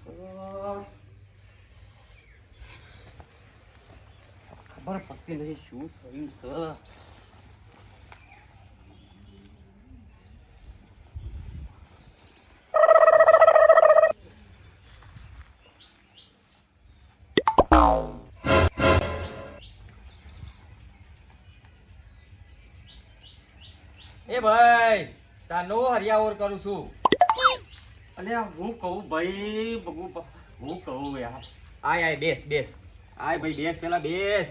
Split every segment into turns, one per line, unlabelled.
ખબર પડતી નહીં શું થયું છે.
એ ભાઈ તાનો હરિયાવર કરું છું.
અલ્યા હું કહું ભાઈ હું કહું યાર.
આય બેસ આય ભાઈ બેસ, પેલા બેસ.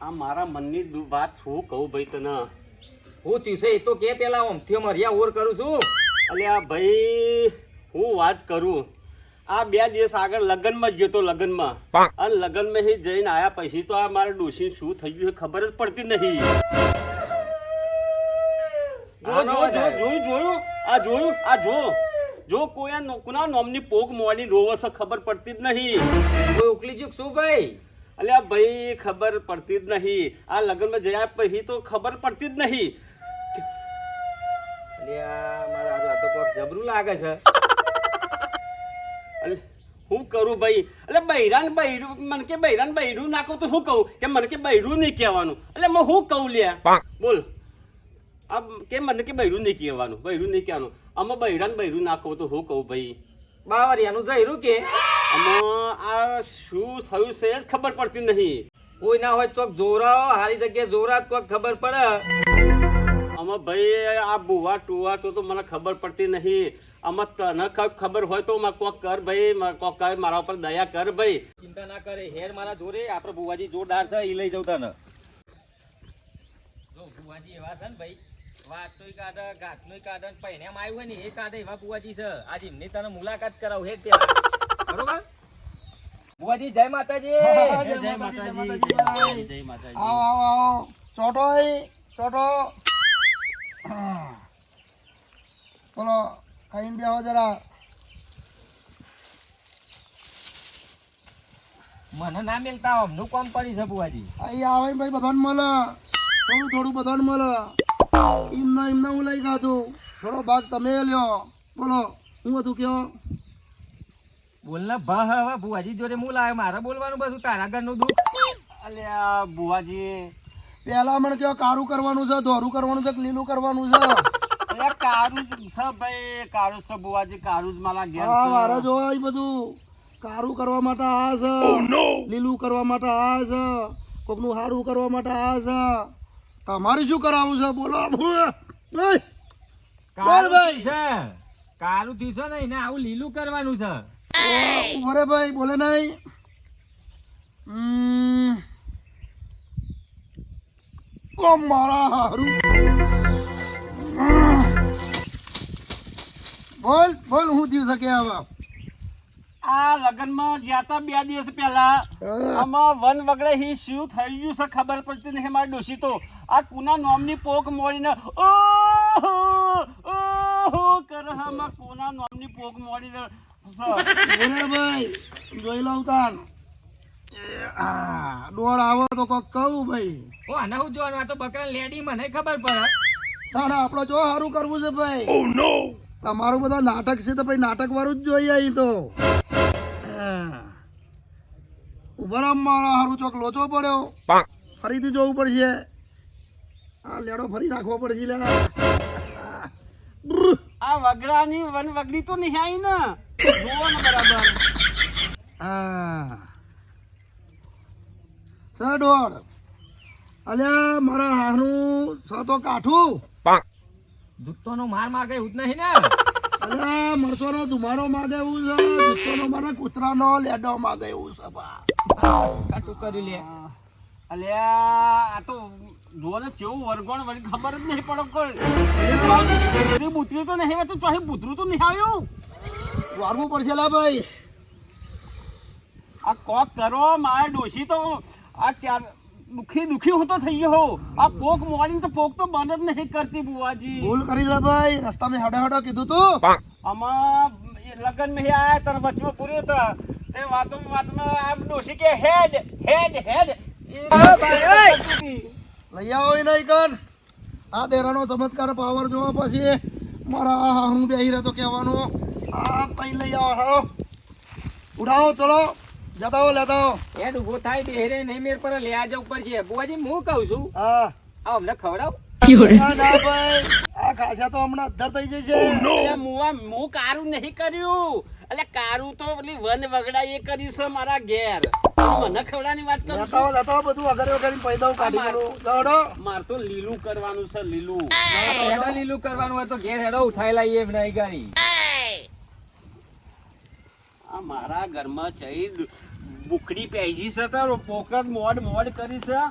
આ મારા મનની વાત શું કહું ભાઈ તને.
હું થયું છે એ તો કે પેલા આમથી હરિયાવર કરું છું.
અલ્યા ભાઈ હું વાત કરું. આ 2 દિવસ આગળ લગ્નમાં જ ગયો તો લગ્નમાં, અને લગ્નમાં જઈને આયા પછી તો આ મારા ડોશી શું થઈ ગયું ખબર જ પડતી નહીં. જો કોના નોમની પોક મોડી રોવસ ખબર પડતી જ નહીં.
કોઈ ઉકલી ચૂક શું ભાઈ?
અલ્યા ભાઈ ખબર પડતી જ નહીં. આ લગ્નમાં જયા પછી તો ખબર પડતી જ નહીં.
અલ્યા મારા આ તો કોક જબરું લાગે છે.
હું કરું ભાઈ? એટલે બૈરાન બૈરું મને કે બૈરાન બૈરું નાખું તો શું કહું કે મને કે બૈરું નહીં કહેવાનું. એટલે હું શું કહું લ્યા બોલ. આ કે મને કે બૈરું નહીં કહેવાનું, બૈરું નહીં કહેવાનું. આમાં બૈરાન બૈરું નાખો તો હું કહું ભાઈ?
બાવરિયાનું જઈરું કે
આમાં આ શું થયું છે જ ખબર પડતી નહીં.
કોઈ ના હોય ચોક જોરાઓ હારી જગ્યાએ જોરા કોક ખબર પડે.
આમાં ભાઈ આ બુવા ટુવા તો મને ખબર પડતી નહીં. આમાં તને ખબર હોય તો કોક કર ભાઈ, કોક કર, મારા ઉપર દયા કર ભાઈ.
ચિંતા ના કરે, હેર મારા જોડે આપણે બુવાજી જોરદાર છે, એ લઈ જાઉં તને. જો બુવાજી એવા છે ને ભાઈ, વાતોય કાઢે, ગાંઠનોય કાઢે, પહેણ્યામાં આવ્યું હોય ને એ કાઢે એવા બુવાજી છે. આજે એમની તને મુલાકાત કરાવું હેડ ત્યાં. બરોબર બુવાજી? જય માતાજી.
જય માતાજી.
આવો ચોટો ચોટો. બોલો ખાઈને બેહો જરા.
મને ના મિલતા અમનું કામ પડી છે બુવાજી.
અહીં આવે ભાઈ બધાને મળે, થોડું બધાને મળે. એમને હું લઈ ખાધું, થોડો ભાગ તમે લ્યો. બોલો હું હતું કયો?
બોલ ને ભા. હવે બુવાજી જોડે હું લાવ્યો, મારે બોલવાનું બધું તારા ઘરનું દુઃખ.
અલ્યા બુવાજી
પેલા મને કયો કારું કરવાનું છે, ધોરું કરવાનું છે કે લીલું કરવાનું છે?
અલ્યા કારું જ છે ભાઈ, કારું છે બુવાજી, કારું જ મારા ઘેર
હા
છે.
મારે જોવા એ બધું કારું કરવા માટે આ છે, લીલું કરવા માટે આ છે, કોકનું સારું કરવા માટે આ છે. તમારે શું કરાવવું છે બોલો?
કારું થયું છે, કારું થયું છે ને એને આવું લીલું કરવાનું છે.
ઉભરે ભાઈ બોલે નહીં. ઓ મારા હારું. બોલ હું થયું શકે હવે?
આ લગ્નમાં ગયા તા 2 દિવસ પહેલા, આમાં વન વગડે હી શું થઈ ગયું છે ખબર પડતી નહીં. મારી ડોશી તો આ કુના નોમની પોક મોડીને ઓહો કરે. આમાં કોના નોમની પોક મોડીને
બોલે ભાઈ જોઈ લઉં તાન. દોડ આવો તો કોક કહું ભાઈ.
ઓ આને હું જોવાનું? આ તો બકરા લેડી, મને ખબર પડે.
તાણે આપણે જો સારું કરવું છે ભાઈ. તમારું બધા નાટક છે તો ભાઈ નાટક વાળું જ જોઈએ અહીં તો. ઉભા મારા સારું ચોક લોચો પડ્યો, ફરીથી જોવું પડશે. આ લેડો ફરી નાખવો પડશે. લે
આ વગડાની વન વગડી તો નહીં આવી ને, જોવો ને બરાબર.
હા દોડ. અલ્યા મારા હારું છ તો કાઠું.
જુત્તોનો માર માગે એવું જ નહીં ને?
અલ્યા મરચોનો ધુમાડો માગે એવું છે, જુત્તોનો મારા કૂતરાનો લેડો માગે એવું છે.
કાટું કરી લે.
અલ્યા આ તો જોવો ને કેવું વરગોણ વળી ખબર જ નહીં પડે કોઈ. બુતરી તો નહીં, તો ચોહી બુતરું તો નહીં આવ્યું.
વારવું પડશે લા ભાઈ.
આ કોક કરો, મારે ડોશી તો આ ચાર દુખી હું તો થઈ ગયો. આ પોક મોડી તો પોક તો બંધ જ નહીં કરતી બુવાજી.
ભૂલ કરી દે ભાઈ, રસ્તામાં હડો કીધું તું.
આમાં લગન મેં આયા તને વચમાં પૂર્યો હતા તે વાતમાં આ ડોશી કે હેડ
લઈ આવો નહીં કર. આ દેરાનો ચમત્કાર પાવર જોવા પછી મારા હું બેહી રહ્યો તો કહેવાનું આ કઈ લઈ આવો હાલો ઉડાવો ચલો જતા હો લેતા હો
હેડ ઊભો થાય બેહરે નહીં મેર પર લે આ ઉપર છે બુવાજી હું કહું છું
હા
આ અમને ખવડાવ
ના ના ભાઈ આ ખાસા તો હમણાં અધર થઈ જશે
એટલે હું કારું નહીં કર્યું એટલે કારું તો પેલી વન વગડા એ કર્યું છે મારા ઘેર મને ખવડાની વાત કરું છું.
લેતા હો બધું અગર વગર પૈદા કાઢી કરું દોડો
માર તો લીલું કરવાનું છે લીલું
હેડો લીલું કરવાનું હોય તો ઘેર હેડો ઉઠાઈ લાવીએ એમ નહીં ગાડી
આ મારા ઘરમાં ચઈ બુકડી પહેજી છે તો પોકર મોડ કરી છે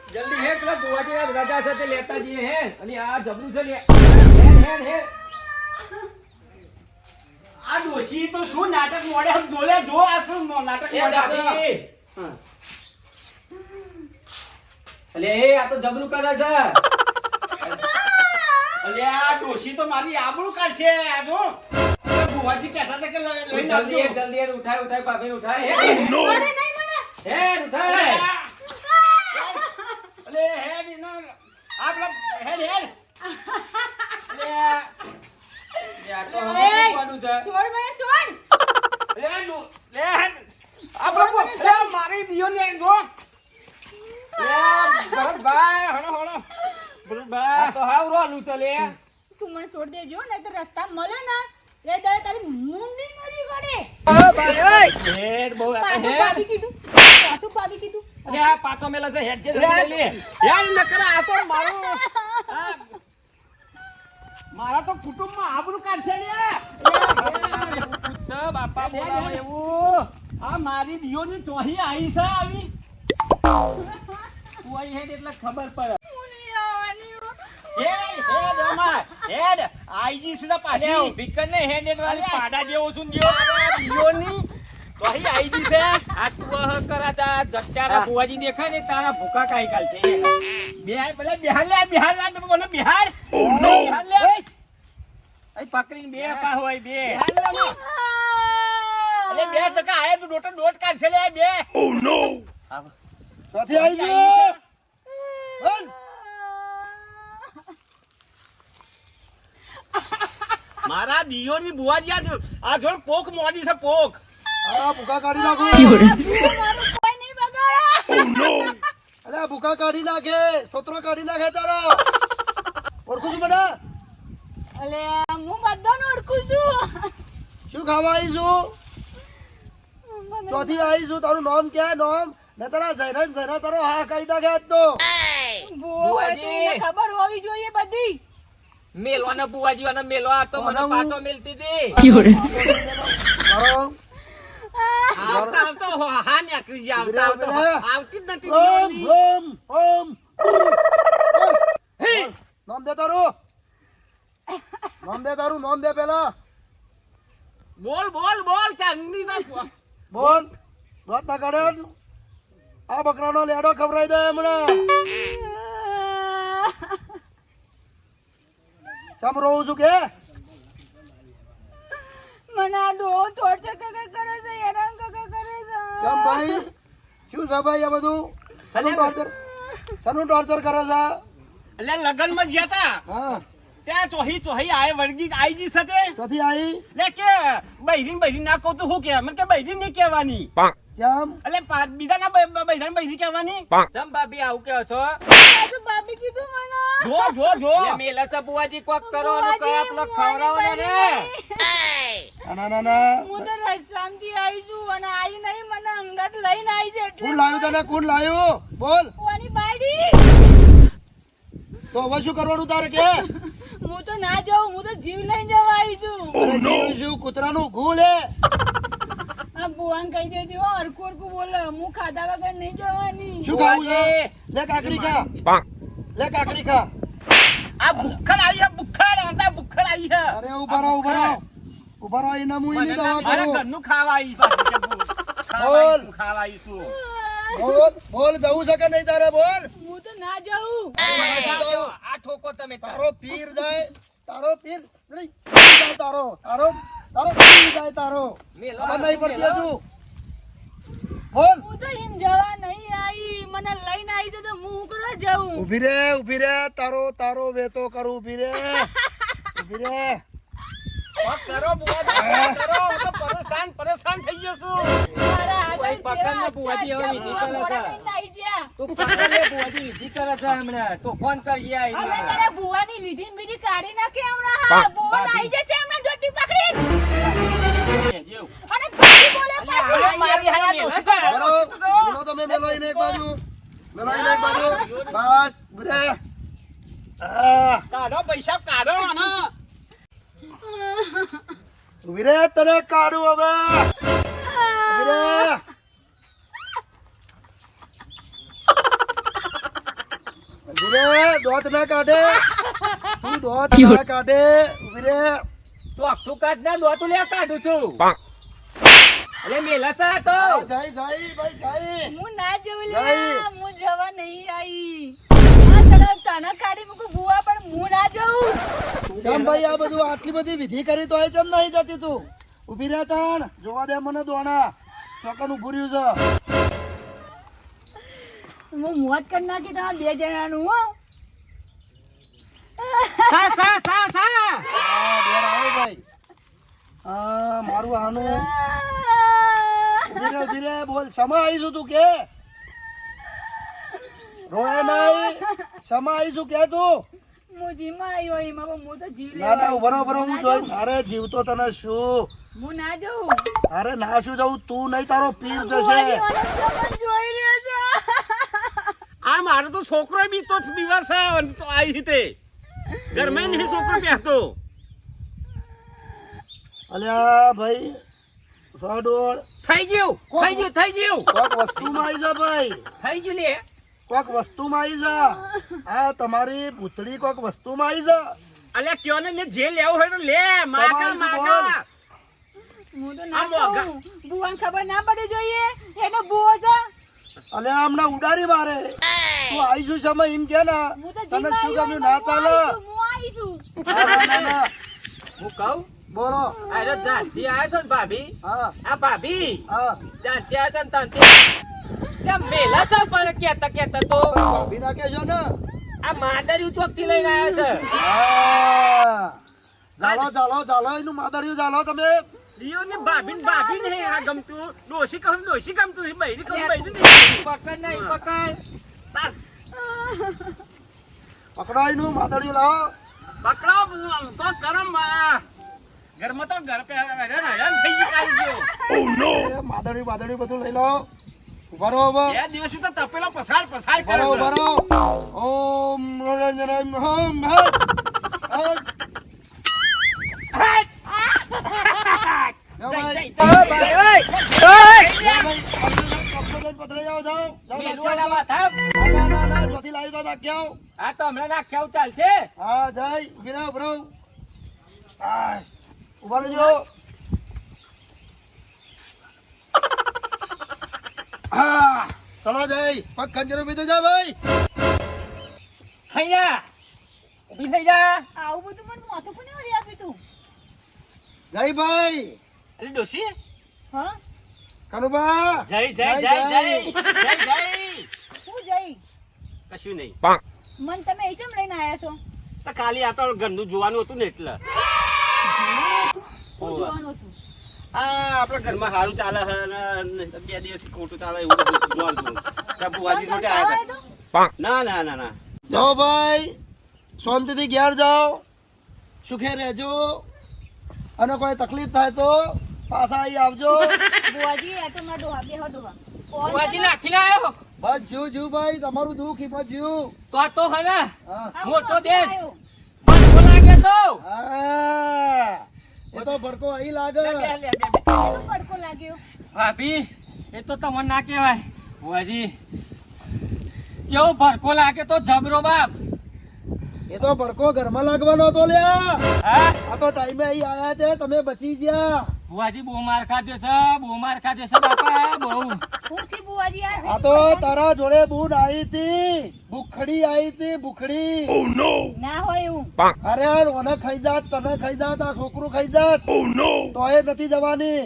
જલ્દી હેડ પેલા બુવાજી રજા છે તે લેતા જઈએ હેડ અને આ જબરું છે લે હેડ
આ ડોશી તો શું નાટક મોડે જોલે જો આ શું નાટક મોડે
અલે એ આ તો જબરું કરે છે
અલે આ ડોશી તો મારી આબરૂ કાઢશે આ જો બુવાજી કહેતા હતા કે લઈ
જલ્દી હેડ ઉઠાય ભાભી ઉઠાય હેડ ઉઠાય
અલે હેડ નો આપલા હેડ અલે
યાર તો હવે શું કરવાનું છે
છોડ મને છોડ
લે નો લે હેડ આપલા લે મારી દિયો ને જો લે ભરતભાઈ હણો ભરતભાઈ
આ તો હાવ રોલું છે લે
તું મને છોડ દેજો ને તો રસ્તા મળે ને લે દે તારી મુંડી મરી ગડે
હેડ બહુ
પાછું
હેડ
ભાભી કીધું
અરે આ પાટો મેલા છે હેડ જે
લે
લે
યાર નકર આ તો મારું મારા તો કુટુંબમાં આબરૂ કાઢશે લે
પૂછ બાપા બોલાવો એવું
આ મારી દિયોની ચોહી આવી છે આવી
તું આઈ હેડ એટલે ખબર પડે
હેડ અમાર હેડ આઈજી સીધા
અરે
પાછી
ભીકર ને હેડ હેડ વાળી પાડા જેવો છું દિયો
દિયોની ચોહી આઈજી છે
આ તું કરાતા જચ્ચારા બુવાજી દેખાય ને તારા ભૂકા કાઈ કાલ છે
બિહાર પેલા બિહાર લે તો બોલે બિહાર ઓ નો બિહાર લે
અહીં પકડીને બે પા હોય બે
બિહાર લે અલે બે ટકા આયા તું ડોટ કાઢશે લે બે ઓ નો
ચોથી આવી ગયો બોલ
મારા દિયોની બુવાજી આ જોડ પોક મોડી છે પોક
આ ભૂકા કાઢી નાખું
કોઈ નહીં બગાડો
અરે આ ભૂકા કાઢી નાખે સોતરો કાઢી નાખે તારો ઓળખું છું મને
અલે હું બધાને ઓળખું છું
શું ખાવા આવી છું ચોથી આવી છું તારું નામ ક્યાં નામ ને તારા જયરા તારો હા કાઢી નાખે આજ તો
બુવાજીને ખબર હોવી જોઈએ બધી
મેલવાના બુવાજી અને મેલવા આ તો મને
હું-
પાટો મેલતી હતી
મારો
આવતા હા નીકળી ગયા
ઉભી રહે, ઉભી રહે.
આવતી જ નથી
ઓમ
દિયોની.
ઓમ નામ દે તારું નામ દે પેલા
બોલ ચાંદની ના
બોલ વાત ના કાઢે આ બકરાનો લેડો ખવડાવી દે હમણાં ચમ રહું છું કે
મને આ ડો ટોર્ચર કરે છે હેરાન કરે છે
ચમ ભાઈ શું છે ભાઈ આ બધું શનું ટોર્ચર કરે છે
એટલે લગન માં ગયા તા
હા
ત્યાં ચોહી આય વર્ગી આઈજી સાથે
ચોથી આવી
લે કે બૈરી ના કહું તો હું કે મને કે બૈરી નહીં કહેવાની
ચમ
એટલે બીજા ના બૈરી કહેવાની
ચમ ભાભી આવું કહો છો
પાછું ભાભી કીધું મને
જો
લે મેલા છે બુવાજી કોક કરો અને કયા પેલો ખવડાવો ને રે
ના
હું તો રસ્તામાંથી આવી છું અને આવી નહીં મને અંગત લઈને આવી છે એટલે
કોણ લાવ્યું તને કોણ લાવ્યું બોલ
કોની બાયડી
તો હવે શું કરવાનું તારે કે
હું તો ના જાઉં હું તો જીવ લઈને જવા આવી છું
અરે જીવ શું કૂતરાનું ઘૂ લે
આ બુવાન કહી દેજો હરખું બોલો હું ખાધા વગર નહીં જવાની
શું ખાવું છે લે કાકડી ખા
આ ભૂખડ આવી હે ભૂખડ આવી હે
અરે ઉભા રહો ઉભા રહો એના હું એની દવા
મારે
કરું
ઘરનું ખાવા આવી પાછું કે બોલ. ખાવા
બોલ.
આવીશું, ખાવા આવીશું.
બોલ જવું છે કે નહીં તારે બોલ
હું તો ના જાઉં.
આ ઠોકો તમે
તારો પીર જાય તારો પીર નહીં, જાય તારો તારો તારો પીર જાય તારો
મેલો,
ખબર નહીં પડતી હજુ બોલ
હું તો એમ જવા નહીં આવી. મને લઈને આવી છે તો હું શું કરવા જાઉં?
ઊભી રે તારો તારો વેતો કરું ઊભી રે
વાત કરો બુઆજી, વાત કરો. હું તો પરેશાન થઈ ગયો છું.
મારા આગળ
કોઈ પકડ ને
જેવા
બુઆજી હવે વિધિ કરે છે.
મોઢા લઈને આવી ગયા.
તું પકડ લે બુઆજી વિધિ કરે છે હમણાં તો ફોન કરીએ
હવે તારા ભુવાની વિધિ ને વિધિ કાઢી નાખે હમણાં. હા, ભુવન આવી જશે હમણાં જોતી પકડી. અને પછી બોલે પાછી.
મારી હારા ડોશી તો
બરો બોલો તમે મેલો એને એક બાજુ બસ ઊભી રે
કાઢો પૈસા કાઢો આનો.
ઊભી રે તને કાઢું હવે ઊભી રે ઊભી રે દોત ના કાઢે તું દોત ના કાઢે ઊભી રે
તો આખું કાઢ ના દોતું લે કાઢું છું અરે મેલા છે આ તો
જાય ભાઈ જાય
હું ના જવું લે.
નહીં.
હું જવા નહીં આવી. આ તને કાઢી મૂકું ભુવા પણ હું ના જઉં.
કેમ ભાઈ આ બધું આટલી બધી વિધિ કરી તો કેમ નહીં જતી તું ઊભી રહે તાણ જોવા દે મને દોણા ચોકન ઉભું રહ્યું છે
હું મોત કરી નાખી તમારા બે જણાનું હો.
સા સા સા સા
આ દોડ આવ્યો ભાઈ આ મારું આનું ઊભી રે બોલ સમા આવીશું તું કે રોય નહીં સમા આવીશું કે તું
હું જીમાં આવ્યો એમાં પણ હું તો જીવ
ના ના
લેવા
બરોબર હું જોઈ અરે જીવતો તને શું
હું ના જઉં.
અરે ના શું જવું તું નહીં તારો પીર
ભુવાજી
જશે
મને તમને જોઈ રહ્યો છે.
આ મારો તો છોકરો બી તો દિવસ તો આવી રીતે ઘરમાં નહીં છોકરો બેસતો.
અલ્યા ભાઈ સડોળ
થઈ ગયું
કોક વસ્તુમાં આવી જા ભાઈ
થઈ ગયું લે
કોક વસ્તુમાં આવી જા આ તમારી પૂતળી કોક વસ્તુમાં આવી જા
અલ્યા કયો ને જે લેવું હોય તો લે. માગા માગા.
હું તો
આ
ના
મોગા.
કહું. ભુવાને ખબર ના પડી જોઈએ એનો ભુવો છે.
અલે હમણાં ઉડાડી મારે તું આવીશું સમય એમ કે ના
હું તો
તને
જીમાં
શું
આવ્યો
ગમ્યું ના ચાલે
હું આવીશું.
ના.
હું કહું
બોલો
અરે જાનથી આવ્યો છો ને ભાભી
હા
આ ભાભી
હા
જાનથી આવ્યો છો ને તાનથી ત્યાં મેલા છે પણ કેતા તો
ભાભી નાખે છો ને
આ માદર્યું ચોકથી લઈને આવ્યો છે
હા ચાલો એનું માદળિયું ચાલો તમે
દિયો ને ભાભી ને આ ગમતું ડોશી કહું ગમતું બૈરી કહું બૈરી નહીં.
પકડ નહીં પકડ
પકડો એનું માદળિયું લાવો
પકડો તો ગરમ ઘરમાં તો ઘર પે હેરાન થઈ ગયું કાઢી ગયો.
એ માદળિયું બધું લઈ લો ઉભા રહો હવે
બે દિવસથી તો તપેલો પસાર કરે
બરો
છે.
બરો ઓમ નિરંજનમ હમ હમ જાઓ ભાઈ પધરાઈ જાઓ જાઓ
મેલવાના માથા
ના જોથી લાવી દો નાખ્યાઓ
આ તો હમણાં નાખ્યા ચાલશે
હા જય ઉભી રહો ઉભા રહેજો હા ચલો જય પગ ખંજરો બીજો જા ભાઈ
થઈ જા ઊભી થઈ જા
આવું બધું મને માથું કોને વળી આપ્યું તું?
જય ભાઈ
અરે ડોશી
હા
કનુભા
જય
હું
જઈ
કશું નહીં.
મન તમે એ ચમ લઈને આયા છો?
તો ખાલી આ તો ઘરનું જોવાનું હતું ને એટલે
શું જોવાનું હતું?
આ આપણા ઘરમાં સારું ચાલે છે ને બે દિવસથી ખોટું ચાલે એવું બધું જોવાનું હતું. ત્યાં બુવાજી જોડે આવ્યા હતા. ના
જાઓ ભાઈ શાંતિથી ઘેર જાઓ સુખે રહેજો અને કોઈ તકલીફ થાય તો પાછા અહીં આવજો
બુઆજી આ તો મારા ડોહા બેહો ડોહા. કોણ
બુવાજી
છે?
નાખીને આવ્યો
બસ જીવ ભાઈ તમારું દુઃખ હિંમત જીવ
તો હે ને
હા
આ
મોટો
કોણ
દેશ.
આવ્યો?
ભડકો લાગે તો
હા એ તો ભડકો અહીં લાગે
કેવો પડકો લાગ્યો?
ભાભી એ તો તમને ના કહેવાય બુવાજી કેવો ભડકો લાગે તો જબરો બાપ
એ તો ભડકો ઘરમાં લાગવાનો હતો લ્યા.
હા
આ તો ટાઈમે અહીં આયા તે તમે બચી ગયા.
બુવાજી બહુ માર ખાધો છે, બહુ માર ખાધો છે બાપા બહુ.
શું થી બુવાજી
આ તો તારા જોડે બૂન આવી હતી, ભૂખડી આવી હતી, ભૂખડી.
ના હોય એવું.
અરે ઓને ખાઈ જાત, તને ખાઈ જાત, આ છોકરું ખાઈ જાત, તો એ નથી જવાની.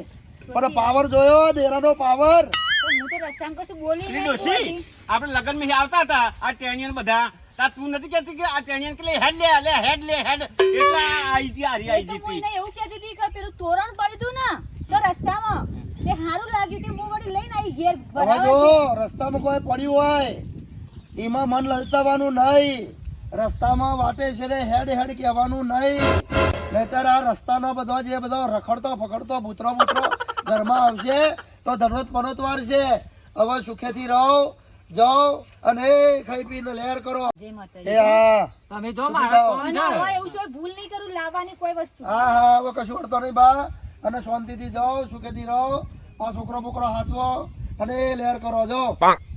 પણ પાવર જોયો, દેરાનો પાવર.
તો હું તો રસ્તામાં કશું બોલી
પેલી
નહીં
ડોશી
બુવાજી.
આપણે લગ્ન માં આવતા હતા આ ટેણિયન બધા તા તું નથી કહેતી કે આ ટેણિયન કે હેડ લે હેડ એટલે આઈ જી હારી આઈ
એ તો
જી
હું એને એવું કહેતી હતી કે પેલું તોરણ પડ્યું હતું ને તો રસ્તામાં તે સારું લાગ્યું તે હું વળી લઈને આવી ઘેર
હવે
ભરાવા
જો
છે.
રસ્તામાં કોઈ પડ્યું હોય એમાં મન લલચાવાનું નહીં. રસ્તામાં વાટે છે ને હેડ હેડ કહેવાનું નહીં. નહીતર આ રસ્તાનો બધો જે બધો રખડતો ફકડતો બૂતરો ઘરમાં આવશે તો દરરોજ પનોતવાર છે. હવે સુખેથી રહો, જાઓ અને ખાઈ પીને લહેર કરો.
જય માતાજી.
એ હા
તમે જો
સુધી
મારા
જાઓ.
કોણ
ના
છે?
હોય એવું જો ભૂલ નહીં કરું લાવવાની કોઈ વસ્તુ.
હા હા હવે કશું અડતો નહીં બા. અને શાંતિથી જાઓ, સુખેથી રહો. આ છોકરો બોકરો હાચવો અને લહેર કરો. જો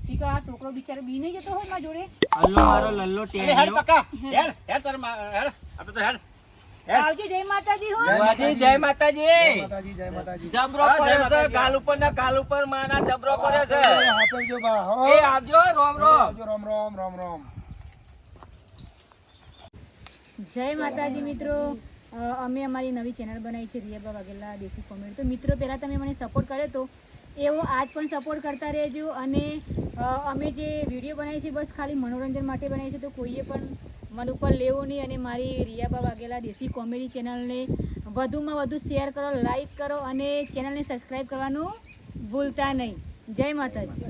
ઈ કે આ છોકરો બિચારો બી નહીં જતો હોય મારા જોડે.
અલ્લો મારો લલ્લો
અરે હેડ
ટેણીયો.
પકા હેડ તાર હેડ આપણે તો હેડ
આવજો જય માતાજી હો.
બુવાજી જય માતાજી.
માતાજી, જય માતાજી.
જબરો
હા, જય
પડ્યો છે
માતાજી.
ગાલ ઉપર ને ગાલ ઉપર માના જબરો પડ્યો છે.
હાચવજો બા, હો.
એ આવજો રોમ રોમ.
આવજો, રામ રામ રામ રામ.
જય માતાજી મિત્રો. અમે અમારી નવી ચેનલ બનાવી છે રિયા વાઘેલા દેશી કોમેડી. તો મિત્રો પહેલાં તમે મને સપોર્ટ કર્યો તો એવો આજ પણ સપોર્ટ કરતા રહેજો. અને અમે જે વિડીયો બનાવી છે બસ ખાલી મનોરંજન માટે બનાવી છે, તો કોઈએ પણ મન ઉપર લેવું નહીં. અને મારી રિયા વાઘેલા દેશી કોમેડી ચેનલને વધુમાં વધુ શેર કરો, લાઈક કરો અને ચેનલને સબસ્ક્રાઈબ કરવાનું ભૂલતા નહીં. જય માતાજી.